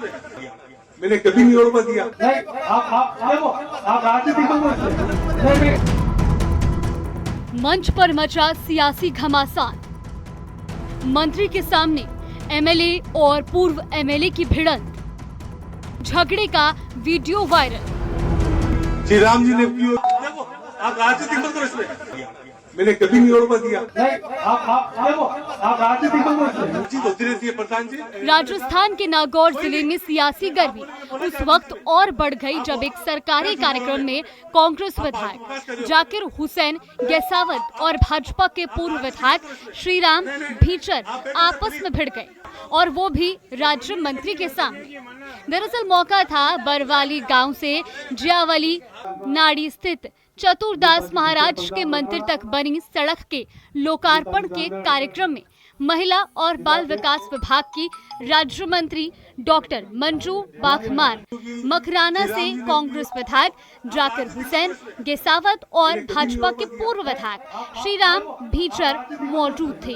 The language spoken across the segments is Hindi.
मैंने कभी नहीं ओढ़वा दिया। मंच पर मचा सियासी घमासान। मंत्री के सामने एमएलए और पूर्व एमएलए की भिड़ंत। झगड़े का वीडियो वायरल। श्री राम जी ने देखो, आप राजनीति मत करो इसमें। मैंने कभी नहीं ओढ़वा दिया। आप राजनीति मत करो। जी होती रहती है प्रधान जी। राजस्थान के नागौर जिले में सियासी गर्मी उस वक्त और बढ़ गई जब एक सरकारी कार्यक्रम में कांग्रेस विधायक जाकिर हुसैन गेसावत और भाजपा के पूर्व विधायक श्रीराम भीचर आपस में भिड़ गए, और वो भी राज्य मंत्री के सामने। दरअसल मौका था बरवाली गांव से जियावली नाड़ी स्थित चतुरदास महाराज के मंदिर तक बनी सड़क के लोकार्पण के कार्यक्रम में महिला और बाल विकास विभाग की राज्य मंत्री डॉक्टर मंजू बाखमार, मकराना से कांग्रेस विधायक जाकिर हुसैन गेसावत और भाजपा के पूर्व विधायक श्रीराम भीचर मौजूद थे।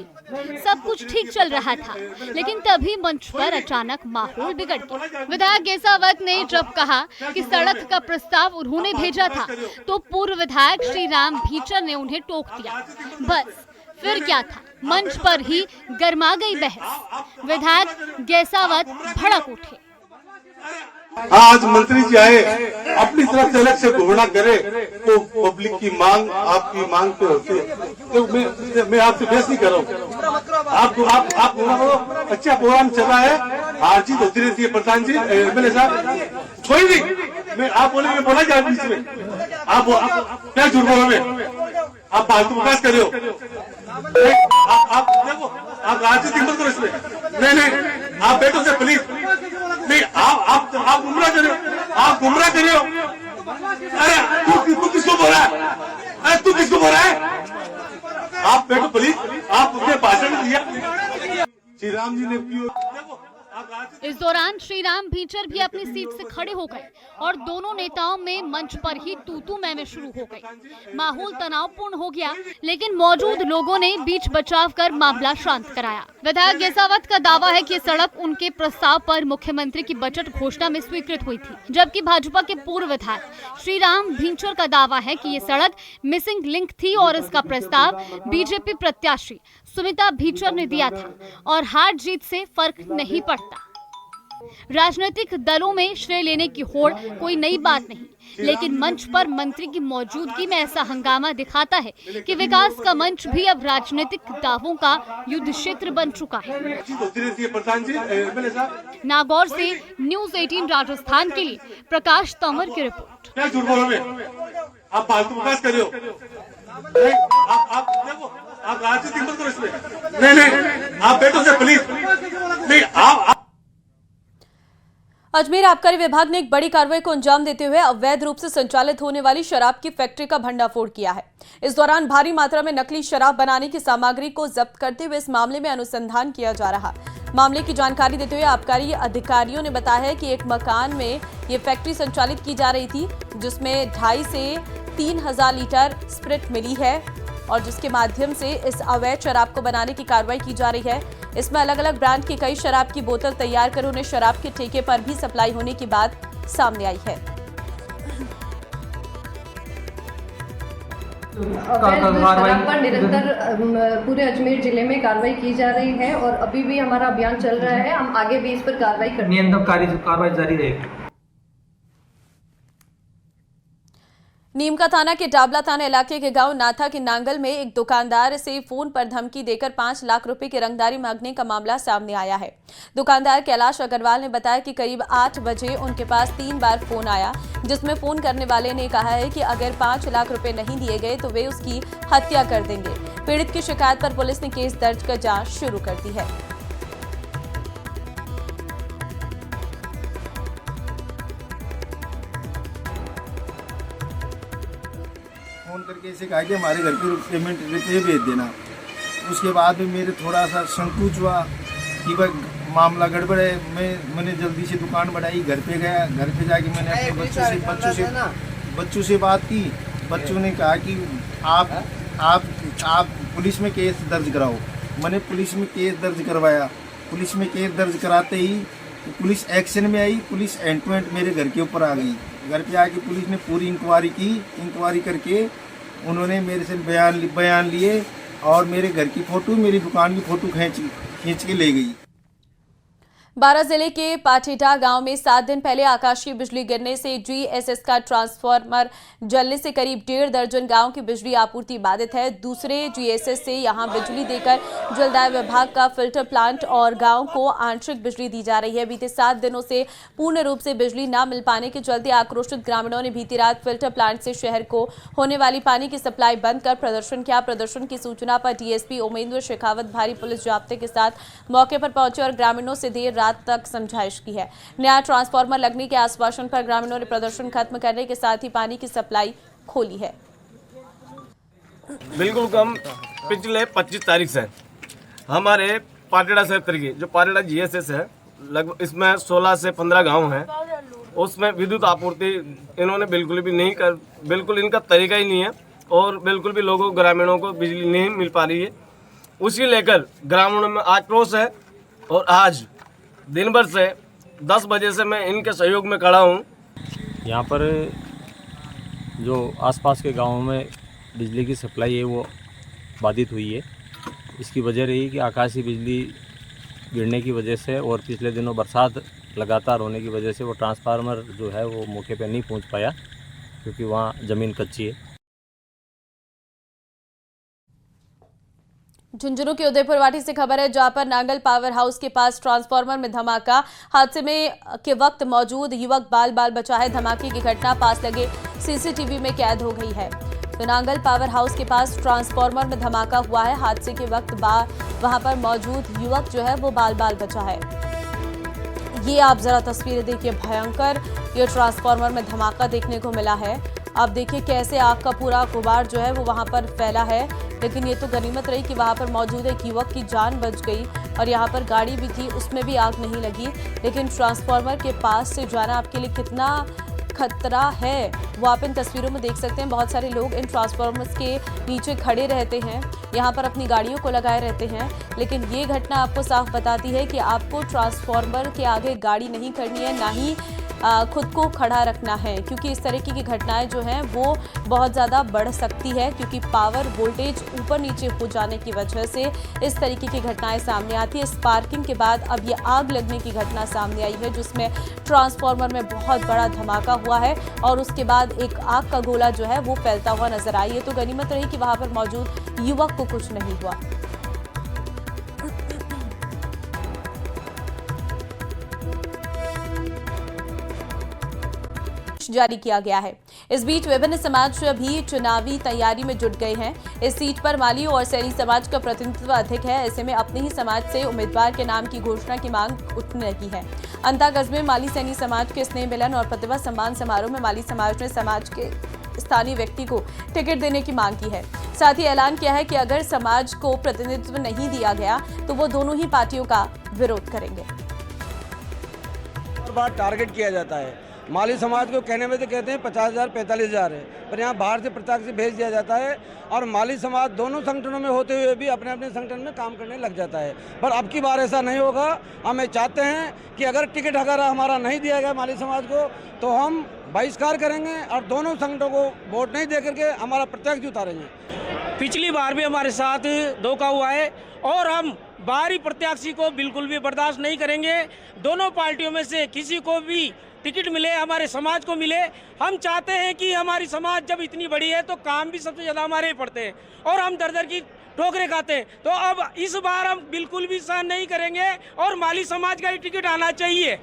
सब कुछ ठीक चल रहा था, लेकिन तभी मंच पर अचानक माहौल बिगड़ गया। विधायक गेसावत ने जब कहा कि सड़क का प्रस्ताव उन्होंने भेजा था, तो पूर्व विधायक श्रीराम भीचर ने उन्हें टोक दिया। बस फिर क्या था, मंच पर ही गर्मा गई बहस। विधायक गेसावत भड़क उठे। आज मंत्री जी आए, अपनी तरफ से अलग से घोषणा करे तो पब्लिक की मांग आपकी मांग पे होती है। तो मैं आपसे बहस नहीं कर रहा हूँ। आप अच्छा प्रोग्राम चला है, हार जीत होती रहती है प्रधान जी। एमएलए साहब कोई नहीं, मैं आप बोले मैं बोला जाए बीच में। आप क्या झूठ बोलो, में आप फालतू विकास कर रहे हो। आप देखो, आप राजनीति मत करो इसमें। नहीं, आप बैठो से प्लीज। नहीं, आप गुमराह कर रहे हो, आप गुमराह कर रहे हो। अरे तू किसको बोल रहा है? अरे तू किसको बोल रहा है? आप बैठो प्लीज। आप उसने भाषण दिया। श्री राम जी ने इस दौरान श्रीराम भीचर भी अपनी सीट से खड़े हो गए और दोनों नेताओं में मंच पर ही तू मैं शुरू हो गई। माहौल तनावपूर्ण हो गया, लेकिन मौजूद लोगों ने बीच बचाव कर मामला शांत कराया। विधायक गेसावत का दावा है कि सड़क उनके प्रस्ताव पर मुख्यमंत्री की बजट घोषणा में स्वीकृत हुई थी, जबकि भाजपा के पूर्व विधायक श्रीराम भीचर का दावा है कि ये सड़क मिसिंग लिंक थी और इसका प्रस्ताव बीजेपी प्रत्याशी सुमिता भीचर ने दिया था और हार जीत से फर्क नहीं पड़ता। राजनीतिक दलों में श्रेय लेने की होड़ कोई नई बात नहीं, लेकिन मंच पर मंत्री की मौजूदगी में ऐसा हंगामा दिखाता है कि विकास का मंच भी अब राजनीतिक दावों का युद्ध क्षेत्र बन चुका है। नागौर से न्यूज़ 18 राजस्थान के लिए प्रकाश तंवर की रिपोर्ट। क्या झूठ बोलो, आप फालतू विकास कर रहे हो। आप देखो, आप राजनीति मत करो इसमें। नहीं, आप बैठो से प्लीज। नहीं, आप अजमेर आबकारी विभाग ने एक बड़ी कार्रवाई को अंजाम देते हुए अवैध रूप से संचालित होने वाली शराब की फैक्ट्री का भंडाफोड़ किया है। इस दौरान भारी मात्रा में नकली शराब बनाने की सामग्री को जब्त करते हुए इस मामले में अनुसंधान किया जा रहा। मामले की जानकारी देते हुए आबकारी अधिकारियों ने बताया है कि एक मकान में ये फैक्ट्री संचालित की जा रही थी, जिसमें 2.5 से 3,000 लीटर स्प्रिट मिली है और जिसके माध्यम से इस अवैध शराब को बनाने की कार्रवाई की जा रही है। इसमें अलग अलग ब्रांड की कई शराब की बोतल तैयार कर उन्हें शराब के ठेके पर भी सप्लाई होने की बात सामने आई है। शराब पर निरंतर पूरे अजमेर जिले में कार्रवाई की जा रही है और अभी भी हमारा अभियान चल रहा है। हम आगे भी इस पर कार्रवाई करेंगे। नियंत्रण कार्रवाई जारी रहेगी। नीमका थाना के डाबला थाना इलाके के गांव नाथा के नांगल में एक दुकानदार से फोन पर धमकी देकर 5 लाख रुपए की रंगदारी मांगने का मामला सामने आया है। दुकानदार कैलाश अग्रवाल ने बताया कि करीब 8 बजे उनके पास 3 बार फोन आया, जिसमें फोन करने वाले ने कहा है कि अगर 5 लाख रुपए नहीं दिए गए तो वे उसकी हत्या कर देंगे। पीड़ित की शिकायत पर पुलिस ने केस दर्ज कर जांच शुरू कर दी है। फोन करके ऐसे कहा कि हमारे घर की पेमेंट रुपये भेज देना। उसके बाद में मेरे थोड़ा सा संकोच हुआ कि भाई मामला गड़बड़ है। मैंने जल्दी से दुकान बढ़ाई, घर पे गया। घर पे जाके मैंने अपने बच्चों से बात की। बच्चों ने कहा कि आप पुलिस में केस दर्ज कराओ। मैंने पुलिस में केस दर्ज करवाया। पुलिस में केस दर्ज कराते ही तो पुलिस एक्शन में आई, पुलिस एंड टू एंड मेरे घर के ऊपर आ गई। घर पे आके पुलिस ने पूरी इंक्वायरी की, इंक्वायरी करके उन्होंने मेरे से बयान लिए और मेरे घर की फ़ोटो, मेरी दुकान की फ़ोटो खींच के ले गई। बारां जिले के पाठेटा गांव में 7 दिन पहले आकाशीय बिजली गिरने से जीएसएस का ट्रांसफार्मर जलने से करीब 1.5 दर्जन गांव की बिजली आपूर्ति बाधित है। दूसरे जीएसएस से यहां बिजली देकर जलदाय विभाग का फिल्टर प्लांट और गांव को आंशिक बिजली दी जा रही है। बीते 7 दिनों से पूर्ण रूप से बिजली न मिल पाने के चलते आक्रोशित ग्रामीणों ने बीती रात फिल्टर प्लांट से शहर को होने वाली पानी की सप्लाई बंद कर प्रदर्शन किया। प्रदर्शन की सूचना पर डीएसपी उमेंद्र शेखावत भारी पुलिस जाब्ते के साथ मौके पर पहुंचे और ग्रामीणों से देर रात तक समझाइश की है। नया ट्रांसफार्मर लगने के आश्वासन पर ग्रामीणों ने प्रदर्शन खत्म करने के साथ ही पानी की सप्लाई खोली है। बिल्कुल कम पिछले 25 तारीख से हमारे पाटेड़ा क्षेत्र की जो पाटेड़ा जीएसएस है, लगभग इसमें 16 से 15 गांव हैं, उसमें विद्युत आपूर्ति इन्होंने बिल्कुल भी नहीं कर, बिल्कुल इनका तरीका ही नहीं है और बिल्कुल भी लोगों ग्रामीणों को बिजली नहीं मिल पा रही है। उसी लेकर ग्रामीणों में आक्रोश है और आज दिन भर से 10 बजे से मैं इनके सहयोग में खड़ा हूँ। यहाँ पर जो आसपास के गांवों में बिजली की सप्लाई है वो बाधित हुई है। इसकी वजह रही कि आकाशीय बिजली गिरने की वजह से और पिछले दिनों बरसात लगातार होने की वजह से वो ट्रांसफार्मर जो है वो मौके पर नहीं पहुँच पाया क्योंकि वहाँ ज़मीन कच्ची है। झुंझुनू के उदयपुर वाटी से खबर है, जहां पर नांगल पावर हाउस के पास ट्रांसफार्मर में धमाका। हादसे में के वक्त मौजूद युवक बाल बचा है। धमाके की घटना पास लगे सीसीटीवी में कैद हो गई है। तो नांगल पावर हाउस के पास ट्रांसफार्मर में धमाका हुआ है। हादसे के वक्त वहां पर मौजूद युवक जो है वो बाल बचा है। ये आप जरा तस्वीरें देखिए, भयंकर ये ट्रांसफार्मर में धमाका देखने को मिला है। आप देखिए कैसे आग का पूरा गुबार जो है वो वहां पर फैला है, लेकिन ये तो गनीमत रही कि वहां पर मौजूद एक युवक की जान बच गई और यहाँ पर गाड़ी भी थी, उसमें भी आग नहीं लगी। लेकिन ट्रांसफार्मर के पास से जाना आपके लिए कितना खतरा है वो आप इन तस्वीरों में देख सकते हैं। बहुत सारे लोग इन ट्रांसफार्मर्स के नीचे खड़े रहते हैं, यहाँ पर अपनी गाड़ियों को लगाए रहते हैं, लेकिन ये घटना आपको साफ बताती है कि आपको ट्रांसफार्मर के आगे गाड़ी नहीं करनी है, ना ही खुद को खड़ा रखना है, क्योंकि इस तरीके की घटनाएं जो हैं वो बहुत ज़्यादा बढ़ सकती है, क्योंकि पावर वोल्टेज ऊपर नीचे हो जाने की वजह से इस तरीके की घटनाएं सामने आती है। स्पार्किंग के बाद अब ये आग लगने की घटना सामने आई है, जिसमें ट्रांसफार्मर में बहुत बड़ा धमाका हुआ है और उसके बाद एक आग का गोला जो है वो फैलता हुआ नजर आई है। तो गनीमत रही कि वहाँ पर मौजूद युवक को कुछ नहीं हुआ। जारी किया गया है। इस बीच विभिन्न समाज भी चुनावी तैयारी में जुट गए हैं। इस सीट पर माली और सैनी समाज का प्रतिनिधित्व अधिक है। ऐसे में अपने ही समाज से उम्मीदवार के नाम की घोषणा की मांग उठने लगी है। अंता कस्बे में माली सैनी समाज के स्नेह मिलन और प्रतिभा सम्मान समारोह में माली समाज ने समाज के स्थानीय व्यक्ति को टिकट देने की मांग की है। साथ ही ऐलान किया है कि अगर समाज को प्रतिनिधित्व नहीं दिया गया तो वो दोनों ही पार्टियों का विरोध करेंगे। हर बार टारगेट किया जाता है। माली समाज को कहने में तो कहते हैं 50,000 45,000 है, पर यहाँ बाहर से प्रत्यक्ष भेज दिया जाता है और माली समाज दोनों संगठनों में होते हुए भी अपने अपने संगठन में काम करने लग जाता है। पर अब की बार ऐसा नहीं होगा। हम चाहते हैं कि अगर टिकट अगर हमारा नहीं दिया गया माली समाज को तो हम बहिष्कार करेंगे और दोनों संगठनों को वोट नहीं दे करके हमारा प्रत्यक्ष उतारेंगे। पिछली बार भी हमारे साथ धोखा हुआ है और हम बाहरी प्रत्याशी को बिल्कुल भी बर्दाश्त नहीं करेंगे। दोनों पार्टियों में से किसी को भी टिकट मिले, हमारे समाज को मिले। हम चाहते हैं कि हमारी समाज जब इतनी बड़ी है तो काम भी सबसे ज़्यादा हमारे ही पड़ते हैं और हम दर दर की ठोकरें खाते हैं। तो अब इस बार हम बिल्कुल भी सहन नहीं करेंगे और माली समाज का ही टिकट आना चाहिए।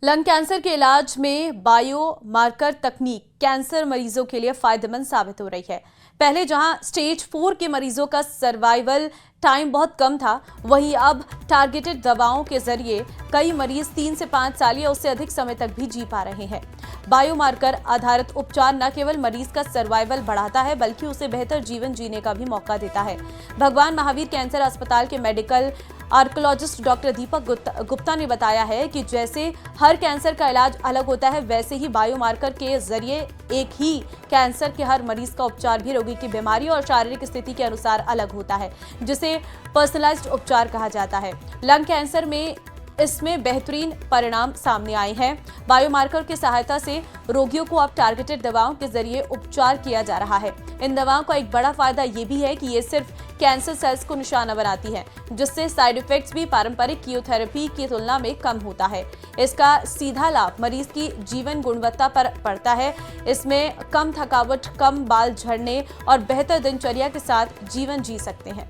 लंग कैंसर के इलाज में बायो मार्कर तकनीक कैंसर मरीजों के लिए फायदेमंद साबित हो रही है। पहले जहां स्टेज 4 के मरीजों का सर्वाइवल टाइम बहुत कम था, वहीं अब टारगेटेड दवाओं के जरिए कई मरीज 3 से 5 साल या उससे अधिक समय तक भी जी पा रहे हैं। बायोमार्कर आधारित उपचार न केवल मरीज का सर्वाइवल बढ़ाता है बल्कि उसे बेहतर जीवन जीने का भी मौका देता है। भगवान महावीर कैंसर अस्पताल के medical archaeologist doctor Deepak Gupta ने बताया है कि जैसे हर कैंसर का इलाज अलग होता है, वैसे ही बायोमार्कर के जरिए एक ही कैंसर के हर मरीज का उपचार भी रोगी की बीमारी और शारीरिक स्थिति के अनुसार अलग होता है, जिसे पर्सनलाइज्ड उपचार कहा जाता है। लंग कैंसर में इसमें बेहतरीन परिणाम सामने आए हैं। बायोमार्कर की सहायता से रोगियों को अब टारगेटेड दवाओं के जरिए उपचार किया जा रहा है। इन दवाओं का एक बड़ा फायदा ये भी है कि ये सिर्फ कैंसर सेल्स को निशाना बनाती है, जिससे साइड इफेक्ट्स भी पारंपरिक कीमोथेरेपी की तुलना में कम होता है। इसका सीधा लाभ मरीज की जीवन गुणवत्ता पर पड़ता है। इसमें कम थकावट, कम बाल झड़ने और बेहतर दिनचर्या के साथ जीवन जी सकते हैं।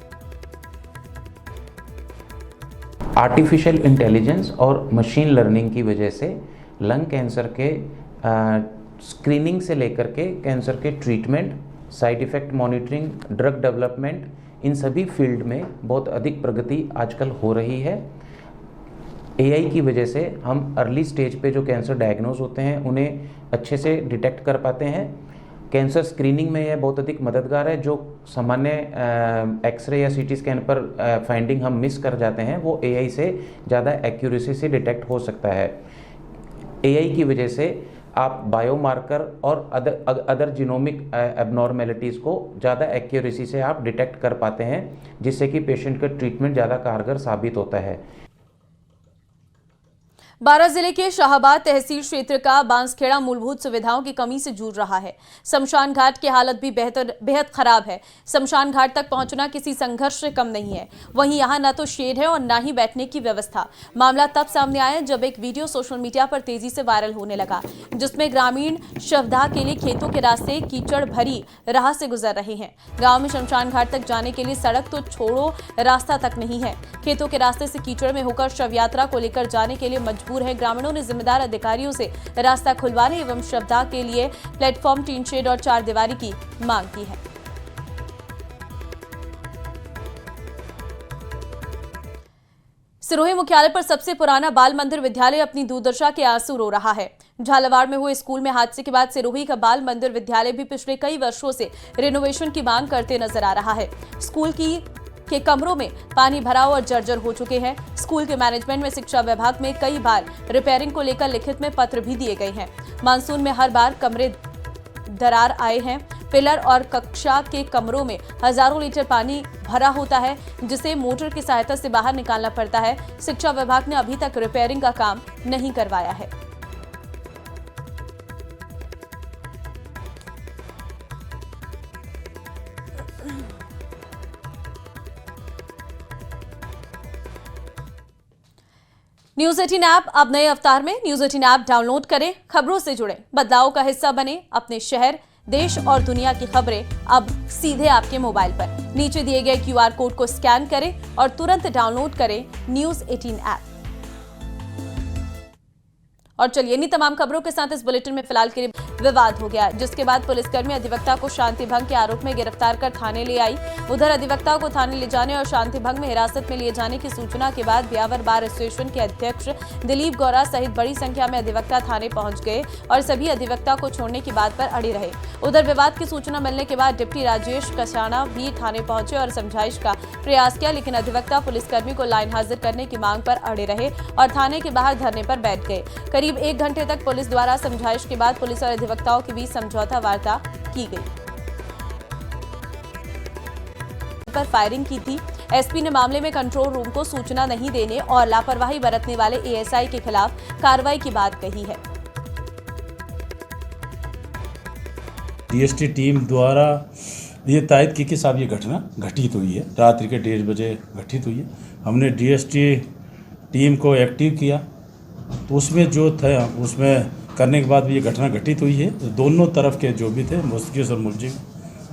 आर्टिफिशियल इंटेलिजेंस और मशीन लर्निंग की वजह से लंग कैंसर के स्क्रीनिंग से लेकर के कैंसर के treatment, side effect monitoring, drug development, इन सभी फील्ड में बहुत अधिक प्रगति आजकल हो रही है। एआई की वजह से हम अर्ली स्टेज पे जो कैंसर डायग्नोज होते हैं उन्हें अच्छे से डिटेक्ट कर पाते हैं। कैंसर स्क्रीनिंग में यह बहुत अधिक मददगार है। जो सामान्य एक्सरे या सीटी स्कैन पर फाइंडिंग हम मिस कर जाते हैं, वो एआई से ज़्यादा एक्यूरेसी से डिटेक्ट हो सकता है। एआई की वजह से आप बायोमार्कर और अदर जीनोमिक एबनॉर्मेलिटीज़ को ज़्यादा एक्यूरेसी से आप डिटेक्ट कर पाते हैं, जिससे कि पेशेंट का ट्रीटमेंट ज़्यादा कारगर साबित होता है। बारां जिले के शाहबाद तहसील क्षेत्र का बांसखेड़ा मूलभूत सुविधाओं की कमी से जूझ रहा है। शमशान घाट की हालत भी बेहद खराब है। शमशान घाट तक पहुंचना किसी संघर्ष से कम नहीं है। वहीं यहां न तो शेड है और न ही बैठने की व्यवस्था। मामला तब सामने आया जब एक वीडियो सोशल मीडिया पर तेजी से वायरल होने लगा, जिसमें ग्रामीण शवदाह के लिए खेतों के रास्ते कीचड़ भरी राह से गुजर रहे हैं। गाँव में शमशान घाट तक जाने के लिए सड़क तो छोड़ो, रास्ता तक नहीं है। खेतों के रास्ते से कीचड़ में होकर शव यात्रा को लेकर जाने के लिए मजबूर है। ग्रामीणों ने जिम्मेदार अधिकारियों से रास्ता खुलवाने एवं शवदाह के लिए प्लेटफॉर्म, टीन शेड और चारदीवारी की मांग की है। सिरोही मुख्यालय पर सबसे पुराना बाल मंदिर विद्यालय अपनी दुर्दशा के आंसू रो रहा है। झालावाड़ में हुए स्कूल में हादसे के बाद सिरोही का बाल मंदिर विद्यालय भी पिछले कई वर्षों से रिनोवेशन की मांग करते नजर आ रहा है। स्कूल के कमरों में पानी भराव और जर्जर हो चुके हैं। स्कूल के मैनेजमेंट में शिक्षा विभाग में कई बार रिपेयरिंग को लेकर लिखित में पत्र भी दिए गए हैं। मानसून में हर बार कमरे दरार आए हैं। पिलर और कक्षा के कमरों में हजारों लीटर पानी भरा होता है, जिसे मोटर की सहायता से बाहर निकालना पड़ता है। शिक्षा विभाग ने अभी तक रिपेयरिंग का काम नहीं करवाया है। न्यूज 18 ऐप अब नए अवतार में। न्यूज 18 ऐप डाउनलोड करें, खबरों से जुड़े, बदलाव का हिस्सा बने। अपने शहर, देश और दुनिया की खबरें अब सीधे आपके मोबाइल पर। नीचे दिए गए QR कोड को स्कैन करें और तुरंत डाउनलोड करें न्यूज 18 ऐप। और चलिए इन्हीं तमाम खबरों के साथ इस बुलेटिन में फिलहाल के लिए विवाद हो गया, जिसके बाद पुलिसकर्मी अधिवक्ता को शांति भंग के आरोप में गिरफ्तार कर थाने ले आई। उधर अधिवक्ता को थाने ले जाने और शांति भंग में हिरासत में लिए जाने की सूचना के बाद ब्यावर बार एसोसिएशन के अध्यक्ष दिलीप गौरा सहित बड़ी संख्या में अधिवक्ता थाने पहुंच गए और सभी अधिवक्ता को छोड़ने की बात पर अड़े रहे। उधर विवाद की सूचना मिलने के बाद डिप्टी राजेश कसाना भी थाने पहुंचे और समझाइश का प्रयास किया, लेकिन अधिवक्ता पुलिसकर्मी को लाइन हाजिर करने की मांग पर अड़े रहे और थाने के बाहर धरने पर बैठ गए। करीब 1 घंटे तक पुलिस द्वारा समझाइश के बाद पुलिस और अधिवक्ताओं के बीच समझौता वार्ता की गई। पर फायरिंग की थी। एसपी ने मामले में कंट्रोल रूम को सूचना नहीं देने और लापरवाही बरतने वाले एएसआई के खिलाफ कार्रवाई की बात कही है। डीएसटी टीम द्वारा ये तायद की कि साहब ये घटना घटित हुई है, रात्रि के 1:30 बजे घटित हुई है। हमने डीएसटी टीम को एक्टिव किया, तो उसमें जो था उसमें करने के बाद भी ये घटना घटित हुई है। तो दोनों तरफ के जो भी थे, मुस्तकिस और मुलजिम,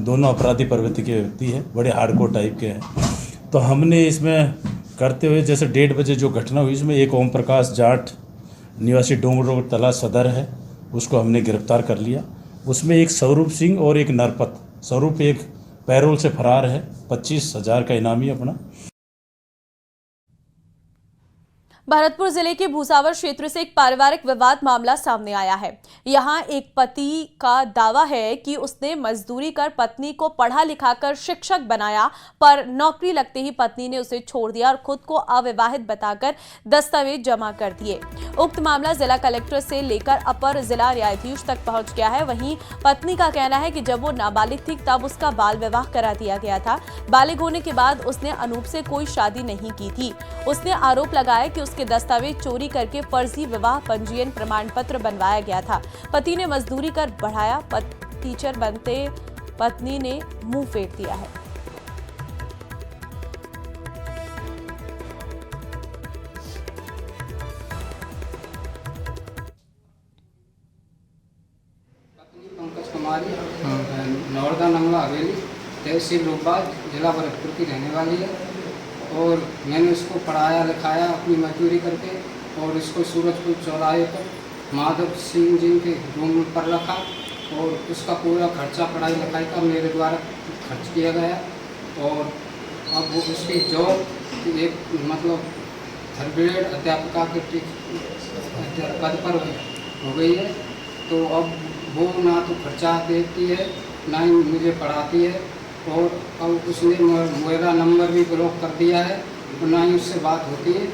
दोनों अपराधी प्रवृत्ति के व्यक्ति हैं, बड़े हार्डकोर टाइप के हैं। तो हमने इसमें करते हुए जैसे 1:30 बजे जो घटना हुई, इसमें एक ओम प्रकाश जाट निवासी डोंगर रोड तला सदर है, उसको हमने गिरफ्तार कर लिया। उसमें एक स्वरूप सिंह और एक नरपत। स्वरूप एक पैरोल से फरार है, 25,000 का इनामी अपना। भरतपुर जिले के भूसावर क्षेत्र से एक पारिवारिक विवाद मामला सामने आया है। यहां एक पति का दावा है कि उसने मजदूरी कर पत्नी को पढ़ा लिखाकर शिक्षक बनाया, पर नौकरी लगते ही पत्नी ने उसे छोड़ दिया और खुद को अविवाहित बताकर दस्तावेज जमा कर दिए। उक्त मामला जिला कलेक्टर से लेकर अपर जिला न्यायाधीश तक पहुंच गया है। वहीं पत्नी का कहना है कि जब वो नाबालिग थी तब उसका बाल विवाह करा दिया गया था। बालिग होने के बाद उसने अनूप से कोई शादी नहीं की थी। उसने आरोप लगाया कि उसके दस्तावेज चोरी करके फर्जी विवाह पंजीयन प्रमाण पत्र बनवाया गया था। पति ने मजदूरी कर बढ़ाया, टीचर बनते पत्नी ने मुंह फेर दिया है। पंकज कुमारी नौरदा नंगला हवेली, तहसील रोहबाज, जिला भरतपुर की रहने वाली है और मैंने उसको पढ़ाया लिखाया अपनी मजदूरी करके और इसको सूरजपुर चौराहे पर माधव सिंह जी के रूम पर रखा और उसका पूरा खर्चा पढ़ाई लिखाई का मेरे द्वारा खर्च किया गया और अब वो उसकी जॉब एक मतलब थर्ड ग्रेड अध्यापिका के पद पर हो गई है। तो अब वो ना तो खर्चा देती है ना ही मुझे पढ़ाती है और अब उसने मेरा नंबर भी ब्लॉक कर दिया है और ना ही उससे बात होती है।